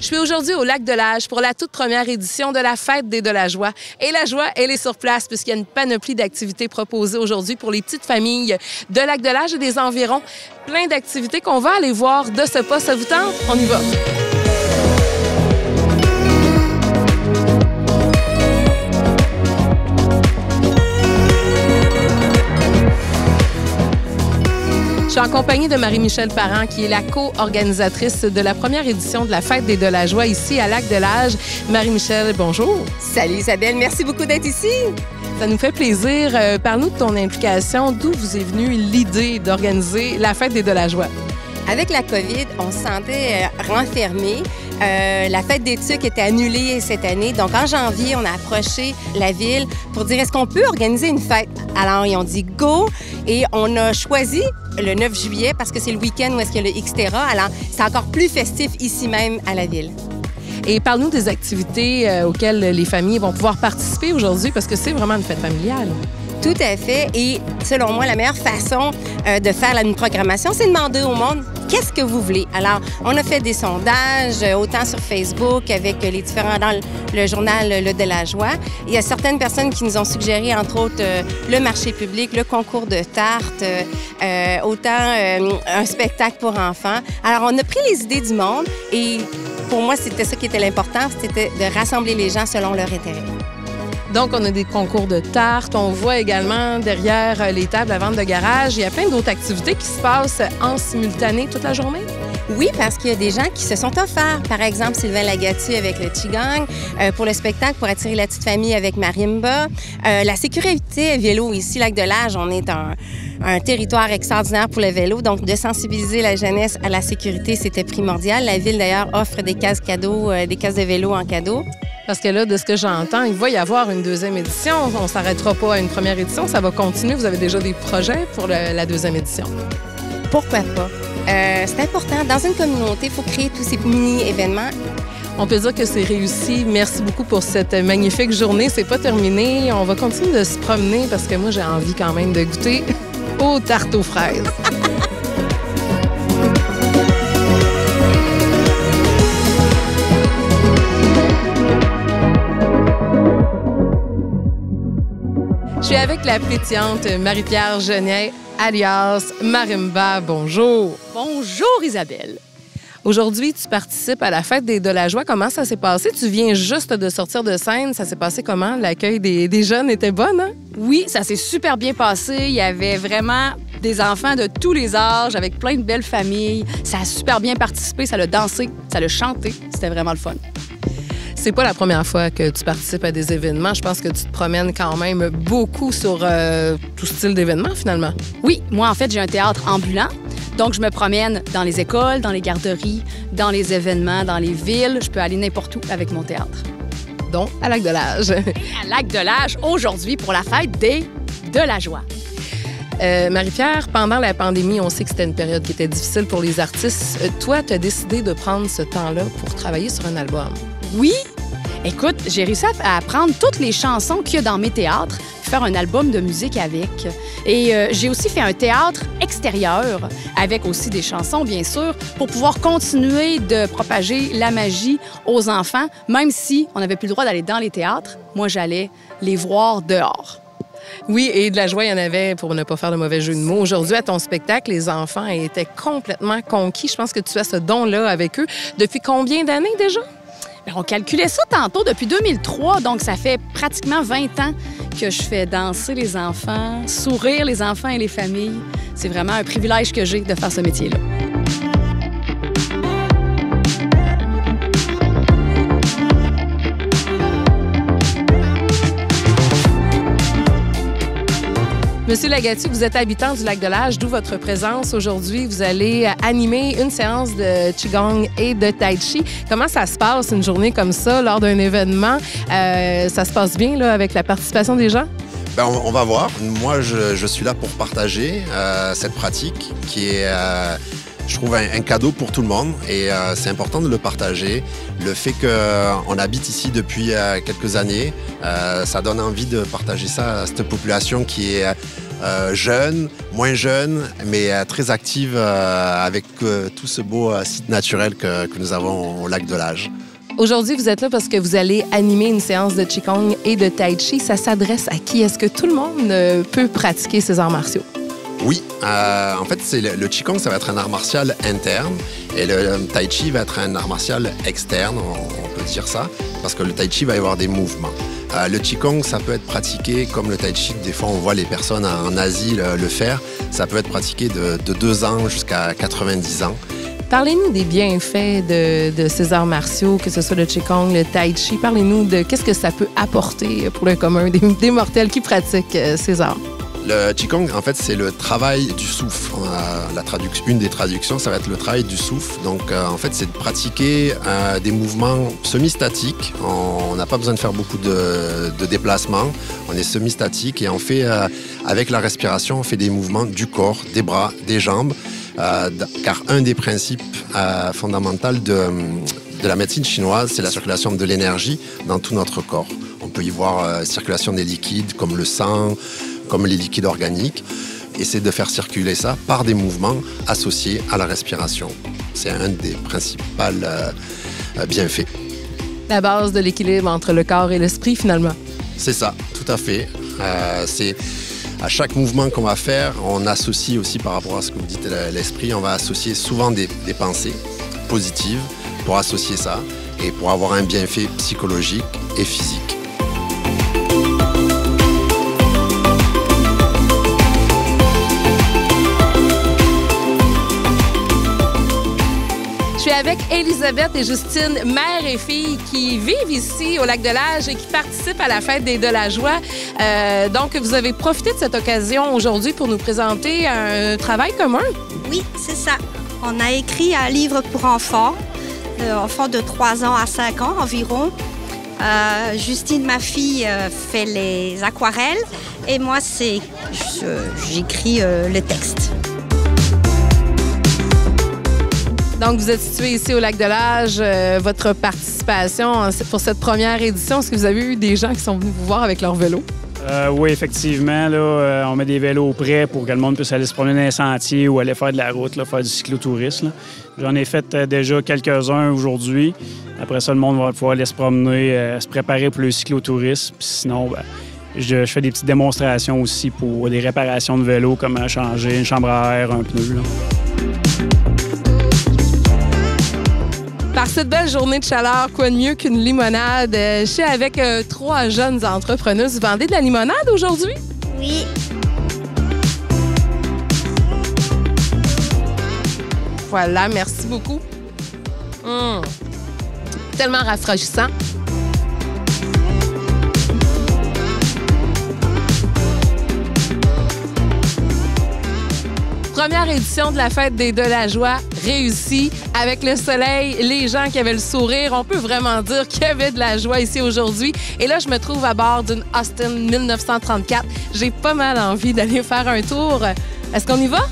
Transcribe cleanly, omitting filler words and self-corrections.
Je suis aujourd'hui au Lac de l'Âge pour la toute première édition de la Fête des de la Joie. Et la joie, elle est sur place puisqu'il y a une panoplie d'activités proposées aujourd'hui pour les petites familles de Lac de l'Âge et des environs. Plein d'activités qu'on va aller voir de ce pas. Ça vous tente? On y va! Je suis en compagnie de Marie-Michel Parent, qui est la co-organisatrice de la première édition de la Fête des de la Joie ici à Lac de l'Âge. Marie-Michel, bonjour. Salut Isabelle, merci beaucoup d'être ici. Ça nous fait plaisir. Parle-nous de ton implication. D'où vous est venue l'idée d'organiser la Fête des de la Joie? Avec la COVID, on se sentait renfermés. La fête des Tucs était annulée cette année. Donc, en janvier, on a approché la ville pour dire est-ce qu'on peut organiser une fête? Alors, ils ont dit go et on a choisi le 9 juillet parce que c'est le week-end où est-ce qu'il y a le Xterra. Alors, c'est encore plus festif ici même à la ville. Et parle-nous des activités auxquelles les familles vont pouvoir participer aujourd'hui parce que c'est vraiment une fête familiale. Tout à fait. Et selon moi, la meilleure façon de faire une programmation, c'est de demander au monde qu'est-ce que vous voulez. Alors, on a fait des sondages, autant sur Facebook avec les différents dans le journal Le de la Joie. Il y a certaines personnes qui nous ont suggéré, entre autres, le marché public, le concours de tartes, autant un spectacle pour enfants. Alors, on a pris les idées du monde et pour moi, c'était ça qui était l'important, c'était de rassembler les gens selon leur intérêt. Donc, on a des concours de tartes. On voit également derrière les tables à vente de garage, il y a plein d'autres activités qui se passent en simultané toute la journée. Oui, parce qu'il y a des gens qui se sont offerts. Par exemple, Sylvain Lagatu avec le Qigong, pour le spectacle, pour attirer la petite famille avec Marimba. La sécurité vélo ici, Lac de l'Âge, on est un territoire extraordinaire pour le vélo. Donc, de sensibiliser la jeunesse à la sécurité, c'était primordial. La ville, d'ailleurs, offre des casques cadeaux, des casques de vélo en cadeau. Parce que là, de ce que j'entends, il va y avoir une deuxième édition. On ne s'arrêtera pas à une première édition. Ça va continuer. Vous avez déjà des projets pour la deuxième édition. Pourquoi pas? C'est important. Dans une communauté, il faut créer tous ces mini-événements. On peut dire que c'est réussi. Merci beaucoup pour cette magnifique journée. C'est pas terminé. On va continuer de se promener parce que moi, j'ai envie quand même de goûter aux tartes aux fraises. Je suis avec la pétillante Marie-Pierre Genet, alias Marimba. Bonjour. Bonjour Isabelle. Aujourd'hui, tu participes à la Fête des de la Joie. Comment ça s'est passé? Tu viens juste de sortir de scène. Ça s'est passé comment? L'accueil des jeunes était bon, hein? Oui, ça s'est super bien passé. Il y avait vraiment des enfants de tous les âges, avec plein de belles familles. Ça a super bien participé, ça l'a dansé, ça l'a chanté. C'était vraiment le fun. C'est pas la première fois que tu participes à des événements. Je pense que tu te promènes quand même beaucoup sur tout style d'événements, finalement. Oui, moi, en fait, j'ai un théâtre ambulant. Donc, je me promène dans les écoles, dans les garderies, dans les événements, dans les villes. Je peux aller n'importe où avec mon théâtre. Donc, à Lac de l'Âge. À Lac de l'Âge, aujourd'hui, pour la Fête des de la Joie. Marie-Pierre, pendant la pandémie, on sait que c'était une période qui était difficile pour les artistes. Toi, tu as décidé de prendre ce temps-là pour travailler sur un album. Oui. Écoute, j'ai réussi à prendre toutes les chansons qu'il y a dans mes théâtres, puis faire un album de musique avec. Et j'ai aussi fait un théâtre extérieur, avec aussi des chansons, bien sûr, pour pouvoir continuer de propager la magie aux enfants, même si on n'avait plus le droit d'aller dans les théâtres. Moi, j'allais les voir dehors. Oui, et de la joie, il y en avait, pour ne pas faire de mauvais jeu de mots. Aujourd'hui, à ton spectacle, les enfants étaient complètement conquis. Je pense que tu as ce don-là avec eux. Depuis combien d'années déjà? Bien, on calculait ça tantôt depuis 2003, donc ça fait pratiquement 20 ans que je fais danser les enfants, sourire les enfants et les familles. C'est vraiment un privilège que j'ai de faire ce métier-là. Monsieur Lagatu, vous êtes habitant du Lac de l'Âge, d'où votre présence aujourd'hui. Vous allez animer une séance de Qigong et de Tai Chi. Comment ça se passe, une journée comme ça, lors d'un événement? Ça se passe bien là, avec la participation des gens? Ben, on va voir. Moi, je suis là pour partager cette pratique qui est, je trouve, un cadeau pour tout le monde. Et c'est important de le partager. Le fait qu'on habite ici depuis quelques années, ça donne envie de partager ça à cette population qui est jeune, moins jeune, mais très active avec tout ce beau site naturel que nous avons au lac de l'Age. Aujourd'hui, vous êtes là parce que vous allez animer une séance de Qigong et de Tai Chi. Ça s'adresse à qui? Est-ce que tout le monde peut pratiquer ces arts martiaux? Oui, en fait, le Qigong, ça va être un art martial interne et le Tai Chi va être un art martial externe, on peut dire ça, parce que le Tai Chi va y avoir des mouvements. Le Qigong, ça peut être pratiqué comme le Tai Chi. Des fois, on voit les personnes en Asie le faire. Ça peut être pratiqué de 2 ans jusqu'à 90 ans. Parlez-nous des bienfaits de ces arts martiaux, que ce soit le Qigong, le Tai Chi. Parlez-nous de qu'est-ce que ça peut apporter pour le commun des mortels qui pratiquent ces arts. Le Qigong, en fait, c'est le travail du souffle. Une des traductions, ça va être le travail du souffle. Donc, en fait, c'est de pratiquer des mouvements semi-statiques. On n'a pas besoin de faire beaucoup de déplacements. On est semi-statique et on fait, avec la respiration, on fait des mouvements du corps, des bras, des jambes. Car un des principes fondamentaux de la médecine chinoise, c'est la circulation de l'énergie dans tout notre corps. On peut y voir circulation des liquides comme le sang, comme les liquides organiques. Et c'est de faire circuler ça par des mouvements associés à la respiration. C'est un des principaux bienfaits. La base de l'équilibre entre le corps et l'esprit, finalement. C'est ça, tout à fait. C'est à chaque mouvement qu'on va faire, on associe aussi, par rapport à ce que vous dites, l'esprit, on va associer souvent des pensées positives pour associer ça et pour avoir un bienfait psychologique et physique. Je suis avec Elisabeth et Justine, mère et fille, qui vivent ici au lac de l'Age et qui participent à la fête des de la joie. Donc, vous avez profité de cette occasion aujourd'hui pour nous présenter un travail commun. Oui, c'est ça. On a écrit un livre pour enfants de 3 ans à 5 ans environ. Justine, ma fille, fait les aquarelles et moi, j'écris le texte. Donc, vous êtes situé ici au lac de l'Age. Votre participation pour cette première édition, est-ce que vous avez eu des gens qui sont venus vous voir avec leur vélo? Oui, effectivement. Là, on met des vélos prêts pour que le monde puisse aller se promener dans les sentiers ou aller faire de la route, là, faire du cyclotourisme. J'en ai fait déjà quelques-uns aujourd'hui. Après ça, le monde va pouvoir aller se promener, se préparer pour le cyclotourisme. Puis sinon, je fais des petites démonstrations aussi pour des réparations de vélo, comme changer une chambre à air, un pneu. Là. Par cette belle journée de chaleur, quoi de mieux qu'une limonade? Je suis avec 3 jeunes entrepreneuses. Vous vendez de la limonade aujourd'hui? Oui. Voilà, merci beaucoup. Tellement rafraîchissant. Première édition de la fête des de la joie réussie. Avec le soleil, les gens qui avaient le sourire, on peut vraiment dire qu'il y avait de la joie ici aujourd'hui. Et là, je me trouve à bord d'une Austin 1934. J'ai pas mal envie d'aller faire un tour. Est-ce qu'on y va?